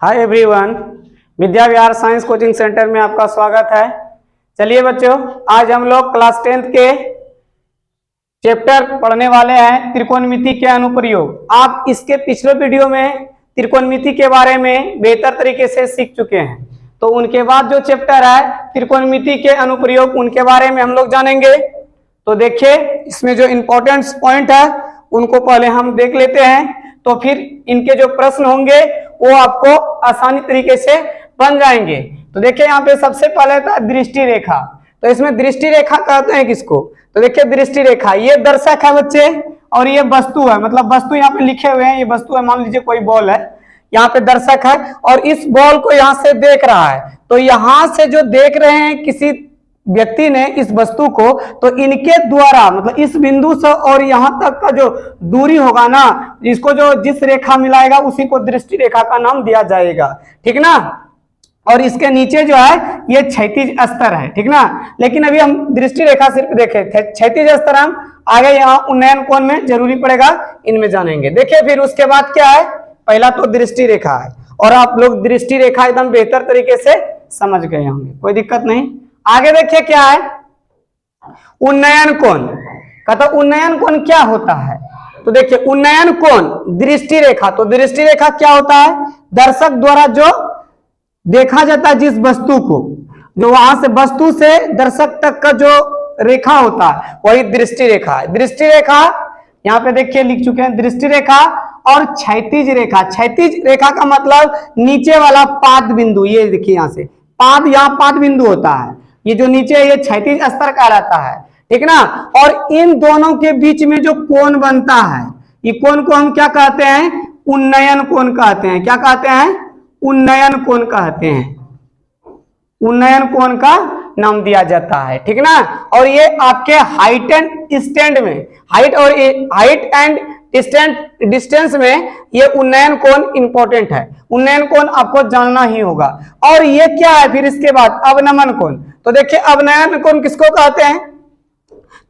Hi everyone, Vidya Vihar science coaching centre में आपका स्वागत है। चलिए बच्चों, आज हम लोग क्लास 10th के चैप्टर पढ़ने वाले हैं त्रिकोणमिति के अनुप्रयोग। आप इसके पिछले वीडियो में त्रिकोणमिति के बारे में बेहतर तरीके से सीख चुके हैं, तो उनके बाद जो चैप्टर है त्रिकोणमिति के अनुप्रयोग, उनके बारे में हम लोग जानेंगे। तो देखिए, इसमें जो इंपॉर्टेंट पॉइंट है उनको पहले हम देख लेते हैं, तो फिर इनके जो प्रश्न होंगे वो आपको आसानी तरीके से बन जाएंगे। तो देखिए, यहाँ पे सबसे पहले था दृष्टि रेखा। तो इसमें दृष्टि रेखा कहते हैं किसको? तो देखिए, दृष्टि रेखा ये दर्शक है बच्चे, और ये वस्तु है, मतलब वस्तु यहाँ पे लिखे हुए हैं, ये वस्तु है, मान लीजिए कोई बॉल है, यहाँ पे दर्शक है और इस बॉल को यहाँ से देख रहा है। तो यहाँ से जो देख रहे हैं किसी व्यक्ति ने इस वस्तु को, तो इनके द्वारा मतलब इस बिंदु से और यहाँ तक का जो दूरी होगा ना, इसको जो जिस रेखा मिलाएगा उसी को दृष्टि रेखा का नाम दिया जाएगा, ठीक ना। और इसके नीचे जो है ये क्षैतिज स्तर है, ठीक ना। लेकिन अभी हम दृष्टि रेखा सिर्फ देखे थे, क्षैतिज स्तर हम आगे यहाँ उन्नयन कोण में जरूरी पड़ेगा, इनमें जानेंगे। देखिए, फिर उसके बाद क्या है, पहला तो दृष्टि रेखा है, और आप लोग दृष्टि रेखा एकदम बेहतर तरीके से समझ गए होंगे, कोई दिक्कत नहीं। आगे देखिए क्या है, उन्नयन कोण। कहता उन्नयन कोण क्या होता है? तो देखिए, उन्नयन कोण दृष्टि रेखा, तो दृष्टि रेखा क्या होता है? दर्शक द्वारा जो देखा जाता है जिस वस्तु को, जो वहां से वस्तु से दर्शक तक का जो रेखा होता है वही दृष्टि रेखा है। दृष्टि रेखा यहाँ पे देखिए लिख चुके हैं, दृष्टि रेखा और क्षैतिज रेखा। क्षैतिज रेखा का मतलब नीचे वाला पाद बिंदु, ये देखिए यहाँ से पाद, यहाँ पाद बिंदु होता है, ये जो नीचे है ये क्षैतिज स्तर का रहता है, ठीक ना। और इन दोनों के बीच में जो कोण बनता है, ये कोण को हम क्या कहते हैं? उन्नयन कोण कहते हैं। क्या कहते हैं? उन्नयन कोण कहते हैं। उन्नयन कोण का नाम दिया जाता है, ठीक ना। और ये आपके हाइट एंड स्टैंड में, हाइट एंड डिस्टेंस में ये उन्नयन कोण इंपॉर्टेंट है। उन्नयन कोण आपको जानना ही होगा। और ये क्या है फिर इसके बाद? अवनमन कोण। तो देखिए, अवनयन कोण किसको कहते हैं?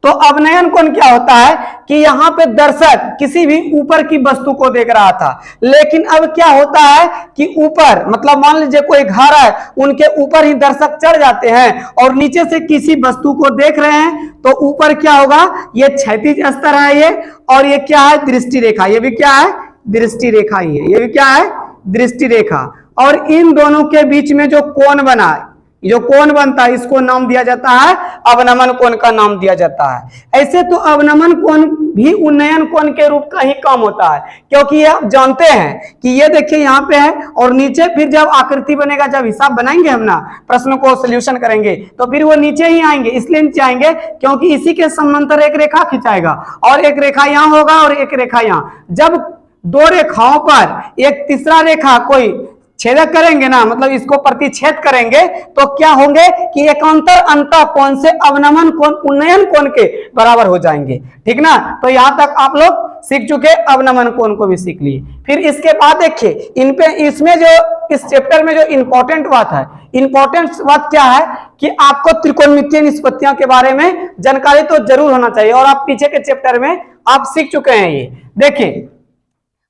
तो अवनयन कोण क्या होता है कि यहाँ पे दर्शक किसी भी ऊपर की वस्तु को देख रहा था, लेकिन अब क्या होता है कि ऊपर मतलब मान लीजिए कोई घर है, उनके ऊपर ही दर्शक चढ़ जाते हैं और नीचे से किसी वस्तु को देख रहे हैं, तो ऊपर क्या होगा? ये क्षैतिज स्तर है ये, और ये क्या है? दृष्टि रेखा। ये भी क्या है? दृष्टि रेखा ही है। ये भी क्या है? दृष्टि रेखा। और इन दोनों के बीच में जो कोण बना है, जो कोण बनता है, इसको नाम दिया जाता है अवनमन कोण का नाम दिया जाता है। ऐसे तो अवनमन कोण भी उन्नयन कोण के रूप का ही काम होता है, क्योंकि ये आप जानते हैं कि ये देखिए यहाँ पे है और नीचे फिर जब आकृति बनेगा, जब हिसाब बनाएंगे हम ना, प्रश्नों को सोल्यूशन करेंगे, तो फिर वो नीचे ही आएंगे। इसलिए नीचे आएंगे क्योंकि इसी के समांतर एक रेखा खिंचाएगा, और एक रेखा यहाँ होगा और एक रेखा यहाँ। जब दो रेखाओं पर एक तीसरा रेखा कोई छेदक करेंगे ना, मतलब इसको प्रतिच्छेद करेंगे, तो क्या होंगे कि एकांतर अंतः कोण से अवनमन कोण उन्नयन कोण के बराबर हो जाएंगे, ठीक ना। तो यहां तक आप लोग सीख चुके, अवनमन कोण को भी सीख लिए। फिर इसके बाद देखिए, इन पे इसमें जो इस चैप्टर में जो इंपॉर्टेंट बात है, इंपॉर्टेंट बात क्या है कि आपको त्रिकोणमितीय निष्पत्तियों के बारे में जानकारी तो जरूर होना चाहिए, और आप पीछे के चैप्टर में आप सीख चुके हैं। ये देखिए,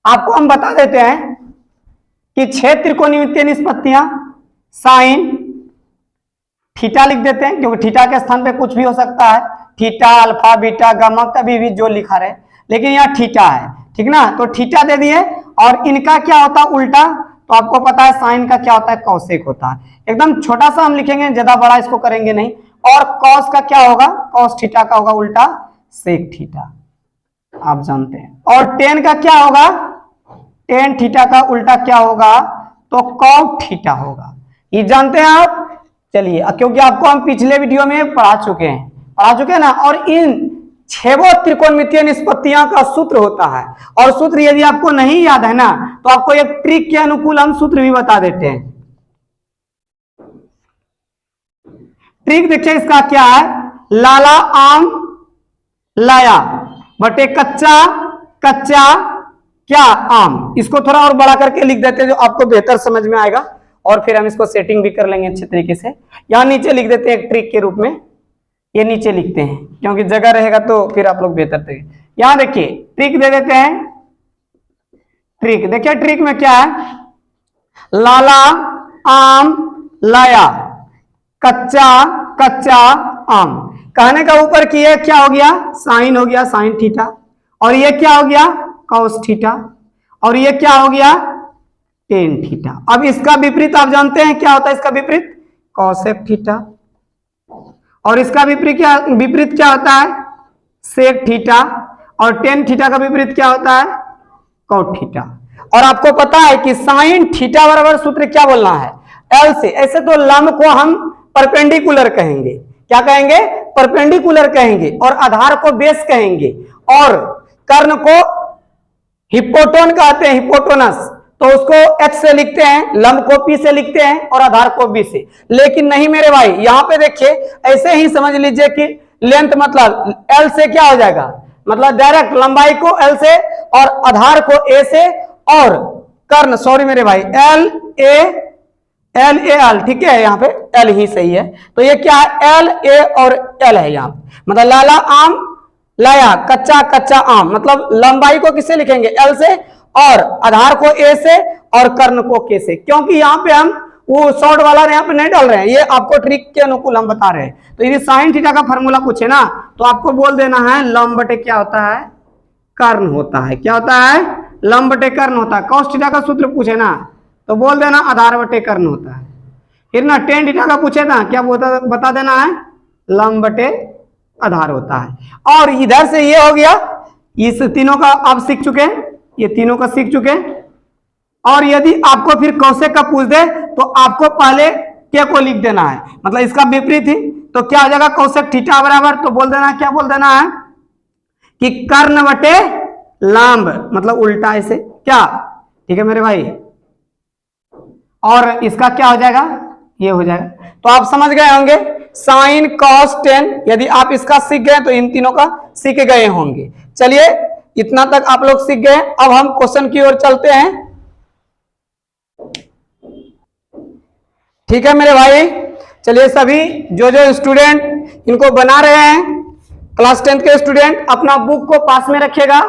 आपको हम बता देते हैं कि 6 त्रिकोणमितीय निष्पत्तियां, साइन थीटा लिख देते हैं, क्योंकि थीटा के स्थान पे कुछ भी हो सकता है, थीटा, अल्फा, बीटा, गामा, कभी भी जो लिखा रहे, लेकिन यहाँ थीटा है, ठीक ना। तो थीटा दे दिए, और इनका क्या होता है उल्टा? तो आपको पता है साइन का क्या होता है? कौसेक होता है। एकदम छोटा सा हम लिखेंगे, ज्यादा बड़ा इसको करेंगे नहीं। और कॉस का क्या होगा? कॉस थीटा का होगा उल्टा सेक थीटा, आप जानते हैं। और टेन का क्या होगा? टेन थीटा का उल्टा क्या होगा? तो कॉट थीटा होगा। ये जानते हैं आप? चलिए, क्योंकि आपको हम पिछले वीडियो में पढ़ा चुके हैं ना। और इन 6 त्रिकोणमितीय निष्पत्तियां का सूत्र होता है, और सूत्र यदि आपको नहीं याद है ना, तो आपको एक ट्रिक के अनुकूल हम सूत्र भी बता देते हैं। ट्रिक देखिए, इसका क्या है? लाला आम लाया बटे कच्चा, कच्चा क्या आम। इसको थोड़ा और बड़ा करके लिख देते हैं, जो आपको बेहतर समझ में आएगा, और फिर हम इसको सेटिंग भी कर लेंगे अच्छे तरीके से। यहाँ नीचे लिख देते हैं एक ट्रिक के रूप में, ये नीचे लिखते हैं क्योंकि जगह रहेगा तो फिर आप लोग बेहतर तरीके। यहाँ देखिए ट्रिक दे देते हैं। ट्रिक देखिए, ट्रिक में क्या है? लाला आम लाया, कच्चा कच्चा आम। कहने का ऊपर की ये क्या हो गया, साइन हो गया, साइन थीटा, और ये क्या हो गया, कॉस थीटा, और ये क्या हो गया, टेन थीटा। अब इसका विपरीत आप जानते हैं क्या होता है, इसका विपरीत कॉसेक थीटा, और इसका विपरीत क्या होता है, सेक थीटा, और टेन थीटा का विपरीत क्या होता है, कॉट थीटा। और आपको पता है कि साइन थीटा बराबर सूत्र क्या बोलना है, एल से। ऐसे तो लंब को हम परपेंडिकुलर कहेंगे, क्या कहेंगे, परपेंडिकुलर कहेंगे, और आधार को बेस कहेंगे, और कर्ण को हिप्पोटोन कहते हैं, हिप्पोटोनस, तो उसको एच से लिखते हैं, लंब को पी से लिखते हैं, और आधार को बी से। लेकिन नहीं मेरे भाई, यहां पे देखिए ऐसे ही समझ लीजिए कि लेंथ मतलब एल से क्या हो जाएगा, मतलब डायरेक्ट लंबाई को एल से और आधार को ए से, और कर्ण सॉरी मेरे भाई एल ए एल, ठीक है, यहाँ पे एल ही सही है। तो ये क्या है, एल ए और एल है यहाँ, मतलब लाला आम लाया, कच्चा कच्चा आम, मतलब लंबाई को किससे लिखेंगे, एल से, और आधार को ए से, और कर्ण को के से। क्योंकि यहाँ पे हम वो शॉर्ट वाला यहाँ पे नहीं डाल रहे हैं, ये आपको ट्रिक के अनुकूल हम बता रहे हैं। तो यदि साइन थीटा का फॉर्मूला पूछे ना, तो आपको बोल देना है लंब बटे क्या होता है, कर्ण होता है। क्या होता है, लंब बटे कर्ण होता है। कॉस थीटा का सूत्र पूछे ना, तो बोल देना आधार बटे कर्ण होता है। फिर ना टेन थीटा का पूछे ना, क्या बता देना है, लंब बटे आधार होता है। और इधर से ये हो गया, इस तीनों का आप सीख चुके हैं, ये तीनों का सीख चुके हैं। और यदि आपको फिर कौशिक का पूछ दे, तो आपको पहले के को लिख देना है, मतलब इसका विपरीत ही। तो क्या हो जाएगा, कौशिक थीटा बराबर, तो बोल देना, क्या बोल देना है कि कर्ण बटे लंब, मतलब उल्टा ऐसे, क्या, ठीक है मेरे भाई। और इसका क्या हो जाएगा, ये हो जाएगा। तो आप समझ गए होंगे साइन कॉस टेन, यदि आप इसका सीख गए तो इन तीनों का सीख गए होंगे। चलिए इतना तक आप लोग सीख गए। अब हम क्वेश्चन की ओर चलते हैं, ठीक है मेरे भाई। चलिए सभी जो स्टूडेंट इनको बना रहे हैं, क्लास 10 के स्टूडेंट, अपना बुक को पास में रखिएगा,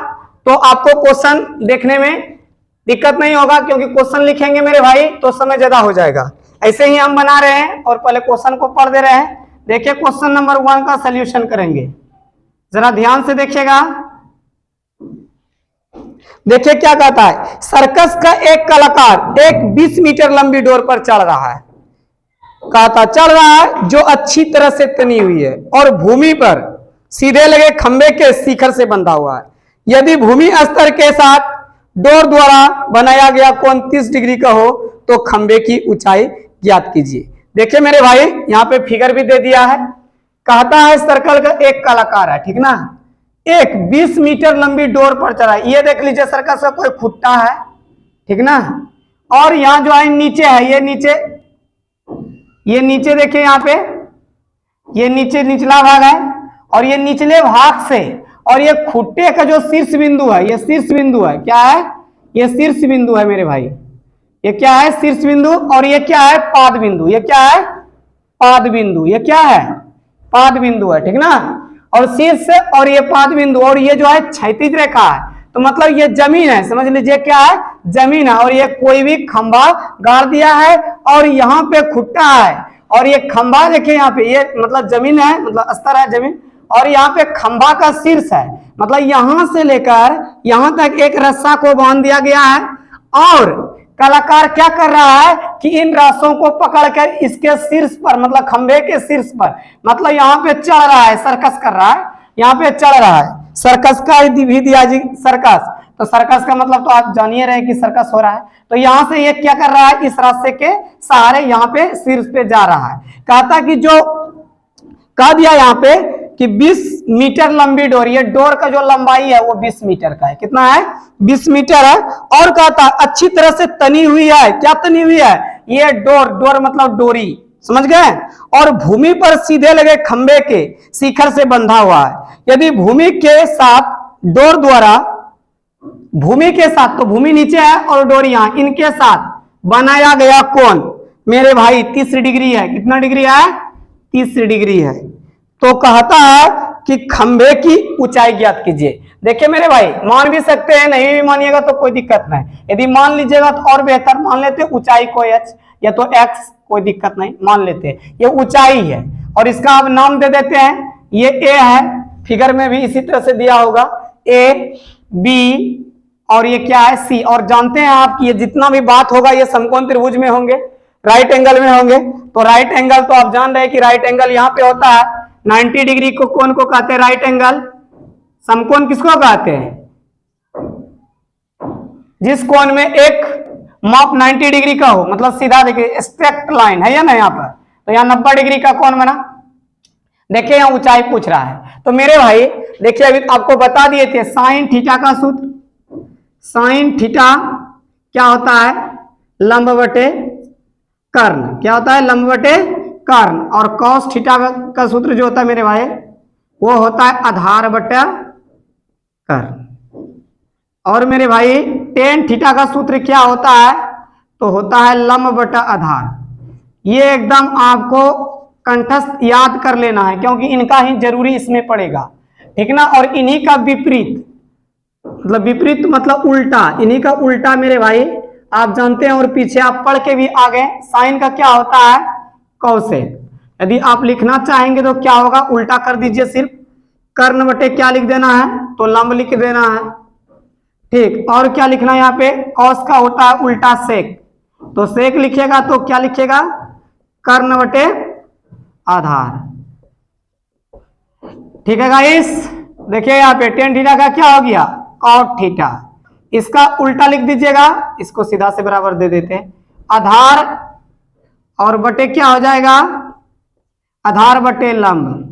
तो आपको क्वेश्चन देखने में दिक्कत नहीं होगा, क्योंकि क्वेश्चन लिखेंगे मेरे भाई तो समय ज्यादा हो जाएगा। ऐसे ही हम बना रहे हैं और पहले क्वेश्चन को पढ़ दे रहे हैं। देखिए क्वेश्चन नंबर 1 का सॉल्यूशन करेंगे, जरा ध्यान से देखिएगा। देखिए क्या कहता है, सर्कस का एक कलाकार एक 20 मीटर लंबी डोर पर चढ़ रहा है, कहता चढ़ रहा है जो अच्छी तरह से तनी हुई है और भूमि पर सीधे लगे खंबे के शिखर से बंधा हुआ है। यदि भूमि स्तर के साथ डोर द्वारा बनाया गया कोण 30 डिग्री का हो, तो खंबे की ऊंचाई ज्ञात कीजिए। देखिए मेरे भाई यहाँ पे फिगर भी दे दिया है, कहता है सर्कल का एक कलाकार है, ठीक ना, एक 20 मीटर लंबी डोर पर चढ़ा है। ये देख लीजिए सर्कस का कोई खुट्टा है, ठीक ना, और यहाँ जो है नीचे है, ये नीचे देखिए यहाँ पे, ये नीचे निचला भाग है, और ये निचले भाग से, और ये खुट्टे का जो शीर्ष बिंदु है, ये शीर्ष बिंदु है, क्या है, ये शीर्ष बिंदु है मेरे भाई, ये क्या है, शीर्ष बिंदु, और ये क्या है, पाद बिंदु, ये क्या है, पाद बिंदु, ये क्या है, पाद बिंदु है, ठीक ना। और शीर्ष और ये पाद बिंदु, और ये जो है क्षैतिज रेखा है, तो मतलब ये जमीन है, समझ लीजिए क्या है, जमीन है। और ये कोई भी खंभा गाड़ दिया है, और यहाँ पे खुट्टा है, और ये खंभा देखिए यहाँ पे, ये मतलब जमीन है, मतलब स्तर है जमीन, और यहाँ पे खंभा का शीर्ष है, मतलब यहां से लेकर यहां तक एक रस्सा को बांध दिया गया है। और कलाकार क्या कर रहा है कि इन रस्सों को पकड़कर इसके शीर्ष पर, मतलब खंभे के शीर्ष पर, मतलब यहाँ पे चढ़ रहा है, सर्कस कर रहा है, यहाँ पे चढ़ रहा है। सर्कस का भी दिया जी, सर्कस, तो सर्कस का मतलब तो आप जानिए रहे कि सर्कस हो रहा है। तो यहां से ये क्या कर रहा है, इस रास्ते के सहारे यहाँ पे शीर्ष पे जा रहा है। कहता कि जो कह दिया यहाँ पे कि 20 मीटर लंबी डोर, ये डोर का जो लंबाई है वो 20 मीटर का है, कितना है, 20 मीटर है। और कहता अच्छी तरह से तनी हुई है, क्या तनी हुई है, ये डोर मतलब डोरी, समझ गए, और भूमि पर सीधे लगे खंबे के शिखर से बंधा हुआ है। यदि भूमि के साथ डोर द्वारा, भूमि के साथ, तो भूमि नीचे है और डोर यहाँ, इनके साथ बनाया गया कोण मेरे भाई 30 डिग्री है, कितना डिग्री है, 30 डिग्री है, तो कहता है कि खंबे की ऊंचाई ज्ञात कीजिए। देखिए मेरे भाई, मान भी सकते हैं, नहीं भी मानिएगा तो कोई दिक्कत नहीं। यदि मान लीजिएगा तो और बेहतर, मान लेते ऊंचाई को h या तो x, कोई दिक्कत नहीं, मान लेते हैं ये ऊंचाई है और इसका आप नाम दे देते हैं, ये a है, फिगर में भी इसी तरह से दिया होगा a b और ये क्या है c। और जानते हैं आप कि ये जितना भी बात होगा ये समकोण त्रिभुज में होंगे, राइट एंगल में होंगे। तो राइट एंगल तो आप जान रहे हैं कि राइट एंगल यहाँ पे होता है 90 डिग्री को कोण को कहते हैं राइट एंगल। समकोण किसको कहते हैं? जिस कोण में एक माप 90 डिग्री का हो, मतलब सीधा देखिए स्ट्रेट लाइन है या ना यहाँ पर, तो यहाँ 90 डिग्री का कोण बना। देखिए यहाँ ऊंचाई पूछ रहा है, तो मेरे भाई देखिए अभी आपको बता दिए थे साइन थीटा का सूत्र। साइन थीटा क्या होता है? लंब बटे कर्ण। क्या होता है? लंब बटे कर्ण। और कॉस थीटा का सूत्र जो होता है मेरे भाई वो होता है आधार बटा कर्ण। और मेरे भाई टेन थीटा का सूत्र क्या होता है? तो होता है लंब बटा आधार। ये एकदम आपको कंठस्थ याद कर लेना है क्योंकि इनका ही जरूरी इसमें पड़ेगा, ठीक ना। और इन्हीं का विपरीत, मतलब विपरीत मतलब उल्टा, इन्हीं का उल्टा मेरे भाई आप जानते हैं और पीछे आप पढ़ के भी आ गए। साइन का क्या होता है? कौसेक। यदि आप लिखना चाहेंगे तो क्या होगा? उल्टा कर दीजिए, सिर्फ कर्ण बटे क्या लिख देना है? तो लंब लिख देना है, ठीक। और क्या लिखना है यहाँ पे? कौस का होता है उल्टा सेक, तो सेक लिखिएगा तो क्या लिखिएगा? कर्ण बटे आधार, ठीक है गाइस। देखिए यहाँ पे टेन थीटा का क्या हो गया? Cot theta. इसका उल्टा लिख दीजिएगा, इसको सीधा से बराबर दे देते हैं। आधार और बटे क्या हो जाएगा? आधार बटे लंब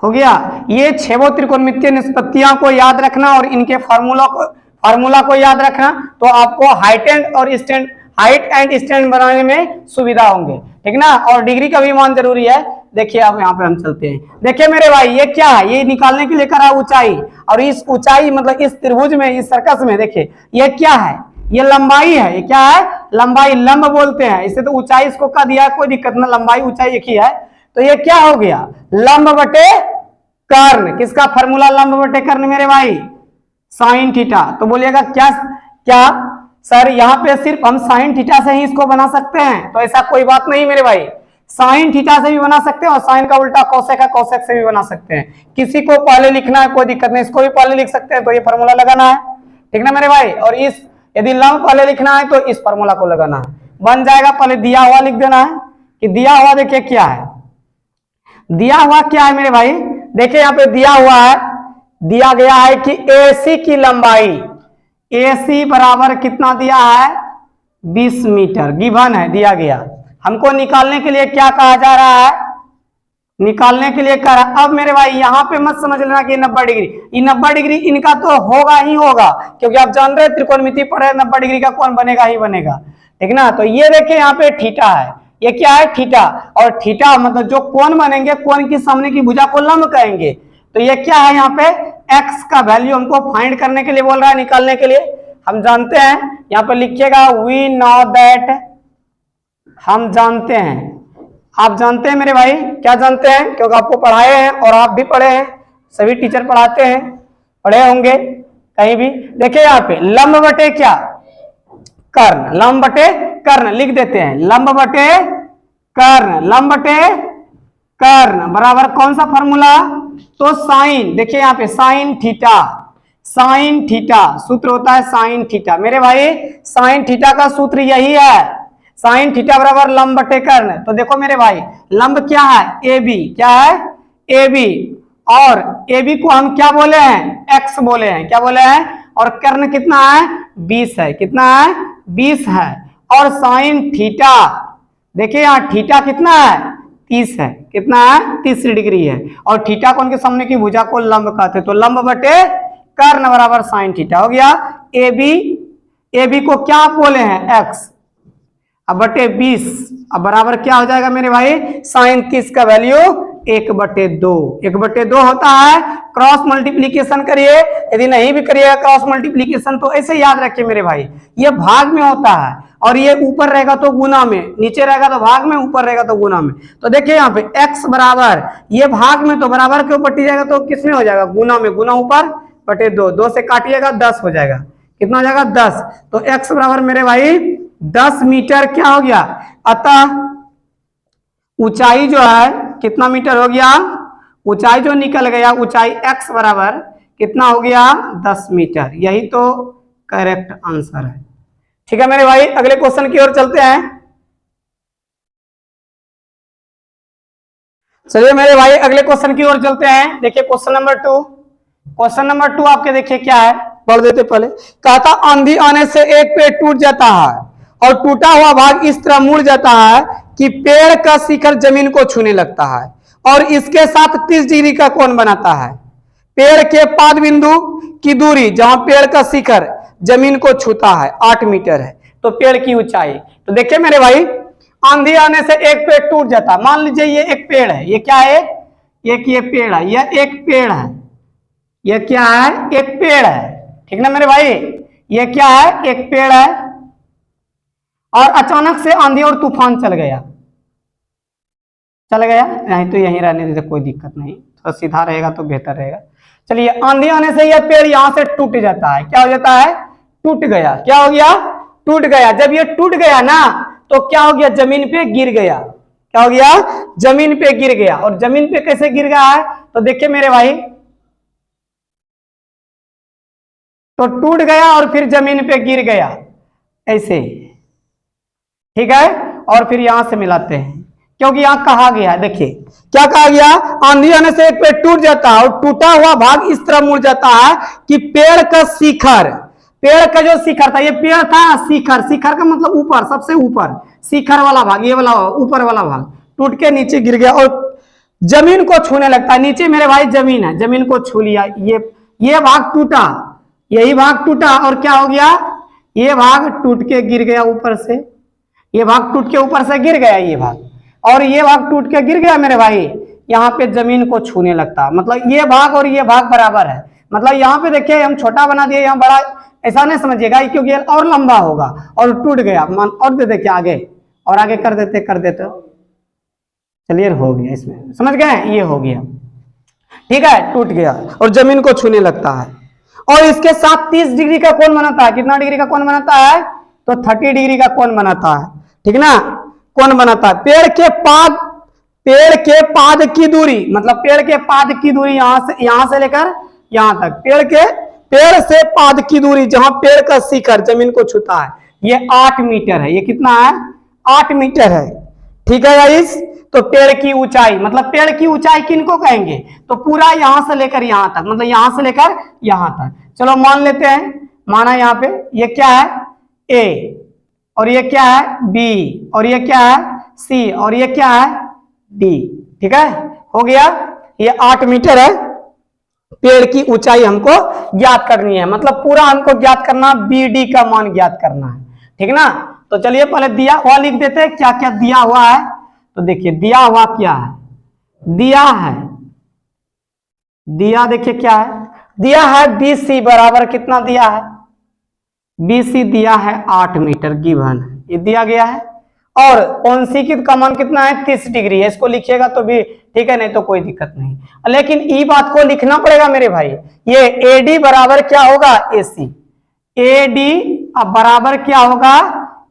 हो गया। ये छेवो त्रिकोणमितीय निष्पत्तियों को याद रखना और इनके फार्मूला को याद रखना, तो आपको हाइट एंड स्टैंड बनाने में सुविधा होंगे, ठीक ना। और डिग्री का भी मान जरूरी है। देखिए अब यहाँ पे हम चलते हैं। देखिए मेरे भाई ये क्या है? ये निकालने के लिए करा ऊंचाई, और इस ऊंचाई मतलब इस त्रिभुज में, इस सर्कस में देखिए ये क्या है? ये लंबाई है। ये क्या है? लंबाई, लंब बोलते हैं इसे। तो ऊंचाई इसको कह दिया, कोई दिक्कत ना, लंबाई ऊंचाई एक ही है। तो ये क्या हो गया? लंब बटे कर्ण। किसका फॉर्मूला? लंब बटे कर्ण मेरे भाई, साइन थीटा। तो बोलिएगा क्या क्या सर यहाँ पे सिर्फ हम साइन थीटा से ही इसको बना सकते हैं? तो ऐसा कोई बात नहीं मेरे भाई, साइन थीटा से भी बना सकते हैं और साइन का उल्टा कोसेक है, कोसेक से भी बना सकते हैं। किसी को पहले लिखना है कोई दिक्कत नहीं, इसको भी पहले लिख सकते हैं, तो ये फॉर्मूला लगाना है, ठीक ना मेरे भाई। और इस यदि लंब पहले लिखना है तो इस फॉर्मूला को लगाना है, बन जाएगा। पहले दिया हुआ लिख देना है कि दिया हुआ देखिए क्या है, दिया हुआ क्या है मेरे भाई? देखिए यहाँ पे दिया हुआ है, दिया गया है कि AC की लंबाई, AC बराबर कितना दिया है? 20 मीटर गिवन है, दिया गया। हमको निकालने के लिए क्या कहा जा रहा है? निकालने के लिए कह रहा। अब मेरे भाई यहाँ पे मत समझ लेना कि 90 डिग्री, ये 90 डिग्री इनका तो होगा ही होगा, क्योंकि आप जान रहे त्रिकोणमिति पढ़े, 90 डिग्री का कोण बनेगा ही बनेगा, ठीक ना। तो ये देखिए यहाँ पे थीटा है, ये क्या है? थीटा। और थीटा मतलब जो कोण बनेंगे, कोण की सामने की भुजा को लंब कहेंगे। तो ये क्या है? यहाँ पे x का वैल्यू हमको फाइंड करने के लिए बोल रहा है, निकालने के लिए। हम जानते हैं, यहाँ पे लिखिएगा वी नो दैट, हम जानते हैं। आप जानते हैं मेरे भाई, क्या जानते हैं? क्योंकि आपको पढ़ाए हैं और आप भी पढ़े हैं, सभी टीचर पढ़ाते हैं, पढ़े होंगे कहीं भी। देखिए यहाँ पे लंब बटे क्या? कर्ण। लंब बटे कर्ण लिख देते हैं, लंब बटे कर्ण, लंब बटे कर्ण बराबर कौन सा फॉर्मूला? तो साइन। देखिए यहाँ पे साइन थीटा, साइन थीटा सूत्र होता है साइन थीटा। मेरे भाई साइन थीटा का सूत्र यही है, साइन थीटा बराबर लंब बटे कर्ण। तो देखो मेरे भाई लंब क्या है? AB। क्या है? AB। और AB को हम क्या बोले हैं? X बोले हैं। क्या बोले हैं? और कर्ण कितना है? 20 है। कितना है? 20 है। और साइन थीटा, देखिए यहाँ थीटा कितना है? 30 है। कितना है? 30 डिग्री है। और थीटा कोण के सामने की भुजा को लंब कहते हैं। तो लंब बटे कर्ण बराबर साइन थीटा हो गया। AB को क्या आप बोले हैं? X। अब बटे 20, अब बराबर क्या हो जाएगा मेरे भाई? साइन 30 का वैल्यू 1/2। 1/2 होता है। क्रॉस मल्टीप्लीकेशन करिए, यदि नहीं भी करिएगा क्रॉस मल्टीप्लीकेशन तो ऐसे याद रखिए मेरे भाई, ये भाग में होता है और ये ऊपर रहेगा तो गुना में, नीचे रहेगा तो भाग में, ऊपर रहेगा तो गुना में। तो देखिए यहाँ पे x बराबर, ये भाग में तो बराबर के ऊपर जाएगा तो किस में हो जाएगा? गुना में। गुना ऊपर बटे 2, 2 से काटिएगा 10 हो जाएगा। कितना हो जाएगा 10। तो x बराबर मेरे भाई 10 मीटर क्या हो गया। अतः ऊंचाई जो है कितना मीटर हो गया, ऊंचाई जो निकल गया, ऊंचाई x बराबर कितना हो गया 10 मीटर। यही तो करेक्ट आंसर है। ठीक है मेरे भाई, अगले क्वेश्चन की ओर चलते हैं। चलिए मेरे भाई अगले क्वेश्चन की ओर चलते हैं। देखिए क्वेश्चन नंबर 2। क्वेश्चन नंबर 2 आपके देखिए क्या है, पढ़ देते पहले। कहा था आंधी आने से एक पेड़ टूट जाता है और टूटा हुआ भाग इस तरह मुड़ जाता है कि पेड़ का शिखर जमीन को छूने लगता है और इसके साथ 30 डिग्री का कोण बनाता है। पेड़ के पाद बिंदु की दूरी जहां पेड़ का शिखर जमीन को छूता है 8 मीटर है। तो पेड़ की ऊंचाई, तो देखिए मेरे भाई आंधी आने से एक पेड़ टूट जाता, मान लीजिए ये एक पेड़ है, ये क्या है, एक ये पेड़ है, यह एक पेड़ है, ये क्या है, एक पेड़ है। ठीक ना मेरे भाई, ये क्या है, एक पेड़ है। और अचानक से आंधी और तूफान चल गया, नहीं तो यहीं रहने देते, कोई दिक्कत नहीं, थोड़ा सीधा रहेगा तो बेहतर रहेगा। चलिए आंधी आने से यह पेड़ यहां से टूट जाता है, क्या हो जाता है, टूट गया। क्या हो गया, टूट गया। जब ये टूट गया ना तो क्या हो गया, जमीन पे गिर गया। क्या हो गया, जमीन पे गिर गया। और जमीन पे कैसे गिर गया है, तो देखिए मेरे भाई, तो टूट गया और फिर जमीन पे गिर गया ऐसे, ठीक है। और फिर यहां से मिलाते हैं, क्योंकि यहां कहा गया, देखिए क्या कहा गया, आंधी आने से एक पेड़ टूट जाता है और टूटा हुआ भाग इस तरह मुड़ जाता है कि पेड़ का शिखर, पेड़ का जो शिखर था, ये पेड़ था, शिखर, शिखर का मतलब ऊपर, सबसे ऊपर, शिखर वाला भाग, ये वाला ऊपर वाला भाग टूट के नीचे गिर गया और जमीन को छूने लगता है। नीचे मेरे भाई जमीन है, जमीन को छू लिया, ये भाग टूटा, यही भाग टूटा और क्या हो गया, ये भाग टूट के गिर गया ऊपर से, ये भाग टूट के ऊपर से गिर गया ये भाग, और ये भाग टूट के गिर गया मेरे भाई, यहाँ पे जमीन को छूने लगता। मतलब ये भाग और ये भाग बराबर है। मतलब यहाँ पे देखिए हम छोटा बना दिए, यहाँ बड़ा, ऐसा नहीं समझिएगा, क्योंकि ये और लंबा होगा और टूट गया, मान और दे देखिए आगे, और आगे कर देते। चलिए हो गया, इसमें समझ गए, ये हो गया, ठीक है, टूट गया और जमीन को छूने लगता है। और इसके साथ 30 डिग्री का कोण बनाता है। कितना डिग्री का कोण बनाता है, तो 30 डिग्री का कोण बनाता है, ठीक ना, कोण बनाता है। पेड़ के पाद की दूरी, मतलब पेड़ के पाद की दूरी यहां से लेकर यहां तक, पेड़ से पाद की दूरी जहां पेड़ का शिखर जमीन को छूता है, ये 8 मीटर है। ये कितना है, 8 मीटर है, ठीक है गाइस। तो पेड़ की ऊंचाई, मतलब पेड़ की ऊंचाई किनको कहेंगे, तो पूरा यहां से लेकर यहां तक, मतलब यहां से लेकर यहां तक। चलो मान लेते हैं, माना यहाँ पे ये क्या है, ए, और ये क्या है, बी, और ये क्या है, सी, और ये क्या है, डी, ठीक है, हो गया। ये 8 मीटर है। पेड़ की ऊंचाई हमको ज्ञात करनी है, मतलब पूरा हमको ज्ञात करना, बी डी का मान ज्ञात करना है, ठीक ना। तो चलिए पहले दिया हुआ लिख देते हैं, क्या क्या दिया हुआ है। तो देखिए दिया हुआ क्या है, दिया देखिए क्या है, दिया है BC बराबर कितना दिया है, BC दिया है 8 मीटर गिवन, ये दिया गया है। और औंसिकित का मान कितना है, 30 डिग्री है। इसको लिखिएगा तो भी ठीक है, नहीं तो कोई दिक्कत नहीं, लेकिन ई बात को लिखना पड़ेगा मेरे भाई। ये AD बराबर क्या होगा, AC, AD बराबर क्या होगा,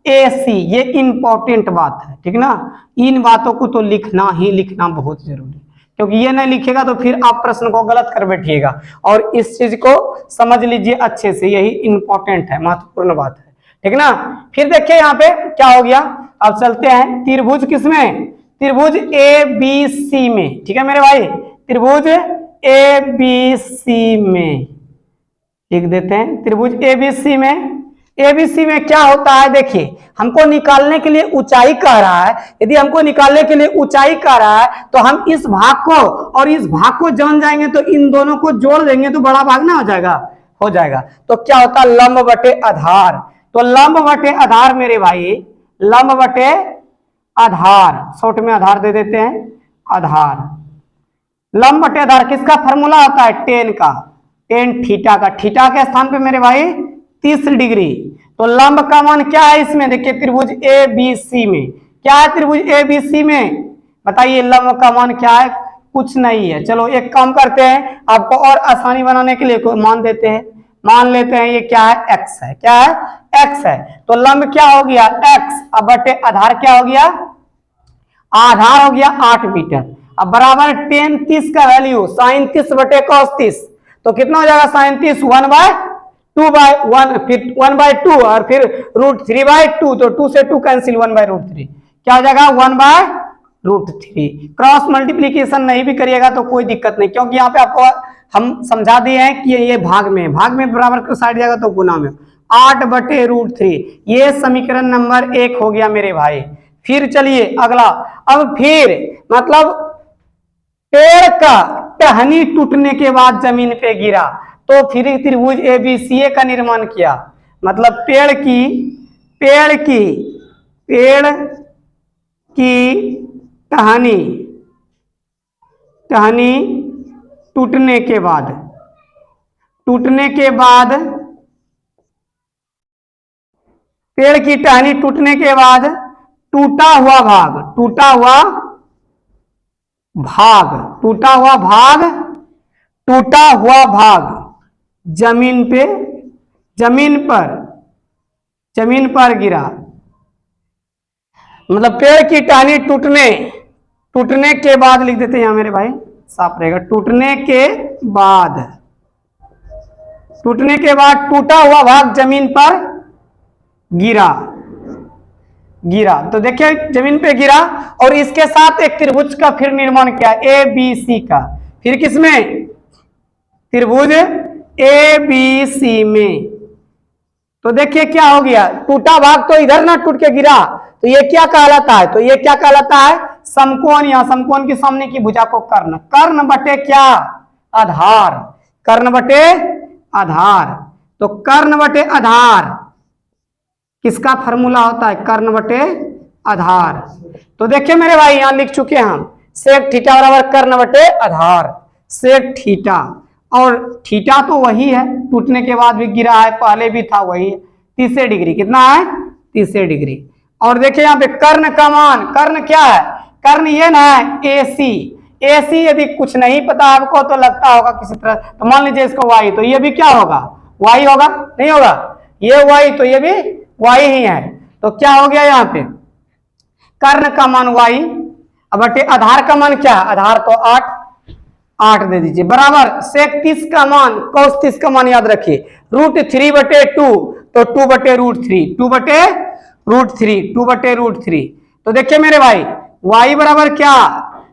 AC। ये इंपॉर्टेंट बात है, ठीक ना। इन बातों को तो लिखना ही लिखना बहुत जरूरी, क्योंकि ये नहीं लिखेगा तो फिर आप प्रश्न को गलत कर बैठिएगा। और इस चीज को समझ लीजिए अच्छे से, यही इंपॉर्टेंट है, महत्वपूर्ण बात है, ठीक ना। फिर देखिए यहाँ पे क्या हो गया, अब चलते हैं त्रिभुज किसमें, त्रिभुज ABC में, ठीक है मेरे भाई, त्रिभुज ABC में लिख देते हैं। त्रिभुज ABC में क्या होता है, देखिए हमको निकालने के लिए ऊंचाई कह रहा है। यदि हमको निकालने के लिए ऊंचाई कह रहा है तो हम इस भाग को और इस भाग को जान जाएंगे, तो इन दोनों को जोड़ देंगे तो बड़ा भाग ना हो जाएगा। तो क्या होता है, लंब बटे आधार। तो लंब बटे आधार मेरे भाई, लंब बटे आधार, शॉर्ट में आधार दे देते हैं, आधार, लंब बटे आधार किसका फॉर्मूला होता है, टेन का, टेन थीटा का, थीटा के स्थान पे मेरे भाई 30 डिग्री। तो लंब का मान क्या है इसमें, देखिए त्रिभुज ABC में क्या है, त्रिभुज ABC में बताइए लंब का मान क्या है, कुछ नहीं है। चलो एक काम करते हैं, आपको और आसानी बनाने के लिए कोई मान देते हैं, मान लेते हैं ये क्या है, एक्स है। क्या है, एक्स है। तो लंब क्या हो गया, एक्स, अब बटे आधार क्या हो गया, आधार हो गया 8 मीटर। अब बराबर टेन 30 का वैल्यू साइन 30 बटे कॉस 30, तो कितना हो जाएगा साइन 30 1/2/1, फिर 1/2 और फिर √3/2, तो 2 से 2 कैंसिल, 1/√3 क्या हो जाएगा 1/√3। क्रॉस मल्टीप्लीकेशन नहीं भी करिएगा तो कोई दिक्कत नहीं, क्योंकि यहाँ पे आपको हम समझा दिए हैं कि ये भाग में बराबर को साइड जाएगा तो गुना में 8/√3। ये समीकरण नंबर 1 हो गया मेरे भाई। फिर चलिए अगला, अब फिर मतलब पेड़ का टहनी टूटने के बाद जमीन पे गिरा तो फिर त्रिभुज एबीसीए का निर्माण किया। मतलब पेड़ की टहनी टूटने के बाद पेड़ की टहनी टूटने के बाद टूटा हुआ भाग जमीन पर गिरा। मतलब पेड़ की टहनी टूटने के बाद लिख देते हैं यहां मेरे भाई, साफ रहेगा। टूटने के बाद टूटा हुआ भाग जमीन पर गिरा। तो देखिए जमीन पे गिरा और इसके साथ एक त्रिभुज का फिर निर्माण किया, ए बी सी का। फिर किसमें, त्रिभुज ए बी सी में। तो देखिए क्या हो गया, टूटा भाग तो इधर ना टूट के गिरा, तो ये क्या कहलाता है, समकोण। या समकोण के सामने की भुजा को कर्ण बटे क्या, आधार। तो कर्ण बटे आधार किसका फॉर्मूला होता है, कर्ण बटे आधार। तो देखिए मेरे भाई यहां लिख चुके हैं हम, सेक थीटा बराबर कर्ण बटे आधार, सेक थीटा। और थीटा तो वही है, टूटने के बाद भी गिरा है, पहले भी था वही, 30 डिग्री। कितना है, 30 डिग्री। और देखिए यहाँ पे कर्ण का मान, कर्ण क्या है, कर्ण ये ना है AC। यदि कुछ नहीं पता आपको तो लगता होगा किसी तरह, तो मान लीजिए इसको y, तो ये भी क्या होगा, y होगा, नहीं होगा, ये y तो ये भी y ही है। तो क्या हो गया यहाँ पे, कर्ण का मान y, अब बटे आधार का मान क्या है, आधार तो 8 दे दीजिए, बराबर सेक 30 का मान, cos 30 का मान याद रखिए, √3/2, तो 2/√3। तो देखिए मेरे भाई y बराबर क्या,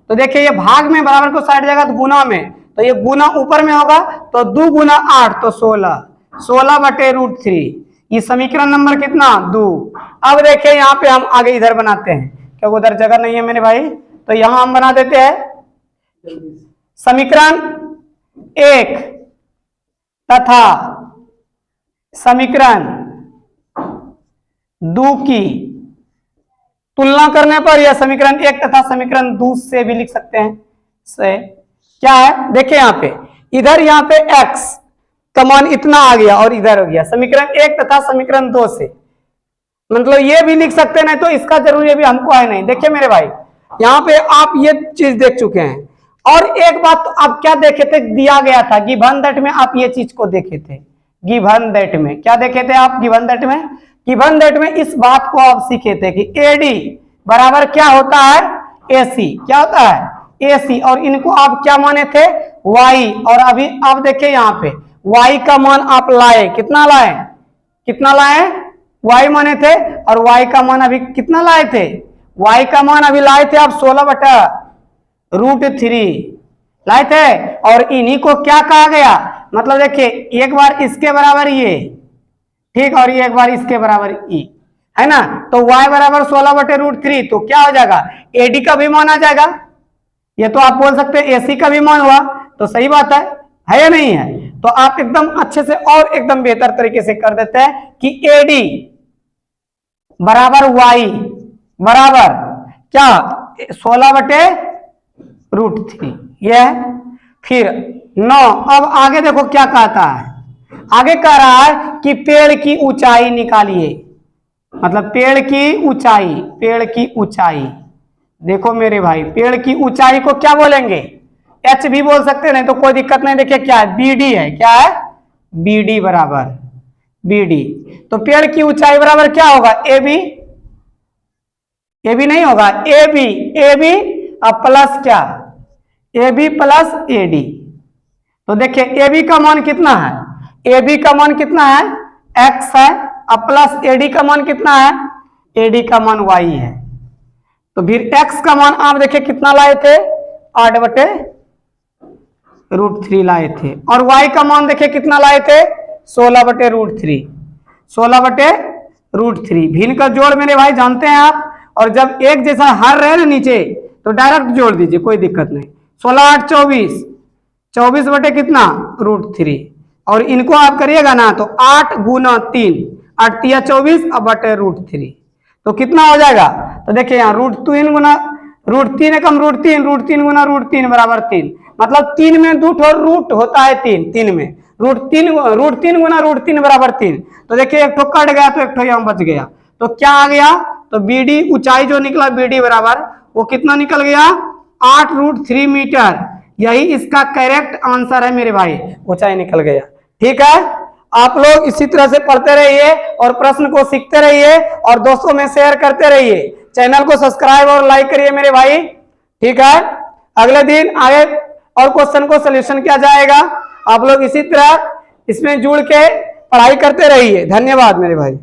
तो देखिए ये भाग में बराबर को साइड जाएगा तो गुना में, तो ये गुना ऊपर में होगा, तो 2 गुना 8 तो 16/√3। ये समीकरण नंबर कितना, 2। अब देखिए यहाँ पे हम आगे इधर बनाते हैं, क्योंकि उधर जगह नहीं है मेरे भाई, तो यहां हम बना देते हैं समीकरण 1 तथा समीकरण 2 की तुलना करने पर यह समीकरण 1 तथा समीकरण 2 से भी लिख सकते हैं। से क्या है, देखिए यहाँ पे इधर यहाँ पे x का मान इतना आ गया और इधर हो गया, समीकरण 1 तथा समीकरण 2 से, मतलब ये भी लिख सकते हैं, नहीं तो इसका जरूरी भी हमको है नहीं। देखिए मेरे भाई यहाँ पे आप ये चीज देख चुके हैं, और एक बात तो आप क्या देखे थे, दिया गया था गिवन दैट में, आप ये चीज को देखे थे गिवन दैट में। क्या देखे थे आप गिवन दैट में, गिवन दैट में इस बात को आप सीखे थे कि AD बराबर क्या होता है, AC। क्या होता है, AC। और इनको आप क्या माने थे, Y। और अभी आप देखिए यहाँ पे Y का मान आप लाए, कितना लाए, Y माने थे, और Y का मान अभी कितना लाए थे, Y का मान अभी लाए थे आप 16/√3 लाए थे। और इन्हीं को क्या कहा गया, मतलब देखिए एक बार इसके बराबर ये, ठीक, और ये एक बार इसके बराबर ई, है ना, तो y बराबर 16/√3, तो क्या हो जाएगा, AD का भी मान आ जाएगा। ये तो आप बोल सकते हैं AC का भी मान हुआ, तो सही बात है या नहीं है। तो आप एकदम अच्छे से और एकदम बेहतर तरीके से कर देते हैं कि AD बराबर y बराबर क्या, 16/√3 ये है। फिर 9, अब आगे देखो क्या कहता है, आगे कह रहा है कि पेड़ की ऊंचाई निकालिए। मतलब पेड़ की ऊंचाई, देखो मेरे भाई पेड़ की ऊंचाई को क्या बोलेंगे, एच भी बोल सकते हैं, नहीं तो कोई दिक्कत नहीं। देखिए क्या है, बीडी है, क्या है, बीडी बराबर बीडी। तो पेड़ की ऊंचाई बराबर क्या होगा, ए बी, ए बी नहीं होगा, ए बी, ए बी अब प्लस क्या, A B plus A D. तो देखिए ए बी का मान कितना है, ए बी का मान कितना है, एक्स है, अब प्लस ए डी का मान कितना है, ए डी का मान वाई है। तो फिर एक्स का मान आप देखिए कितना लाए थे, 8/√3 लाए थे, और वाई का मान देखिए कितना लाए थे, 16/√3, 16/√3। भिन्न का जोड़ मेरे भाई जानते हैं आप, और जब एक जैसा हर रहे ना नीचे तो डायरेक्ट जोड़ दीजिए, कोई दिक्कत नहीं। 16 8 24, 24 बटे कितना, √3, और इनको आप करिएगा ना तो 8 गुना 3, 8 तिया 24 अब बटे √3, तो कितना हो जाएगा। तो देखिए यहाँ √3 गुना √3 कम √3, √3 गुना √3 बराबर 3, मतलब 3 में 2 ठो रूट होता है, 3 में √3 गुना √3 बराबर 3। तो देखिए एक ठो कट गया तो एक ठो यहाँ बच गया, तो क्या आ गया, तो बीडी ऊंचाई जो निकला बीडी बराबर वो कितना निकल गया, 8√3 मीटर। यही इसका करेक्ट आंसर है मेरे भाई, ऊंचाई निकल गया। ठीक है, आप लोग इसी तरह से पढ़ते रहिए और प्रश्न को सीखते रहिए और दोस्तों में शेयर करते रहिए। चैनल को सब्सक्राइब और लाइक करिए मेरे भाई। ठीक है, अगले दिन आगे और क्वेश्चन को सॉल्यूशन किया जाएगा। आप लोग इसी तरह इसमें जुड़ के पढ़ाई करते रहिए। धन्यवाद मेरे भाई।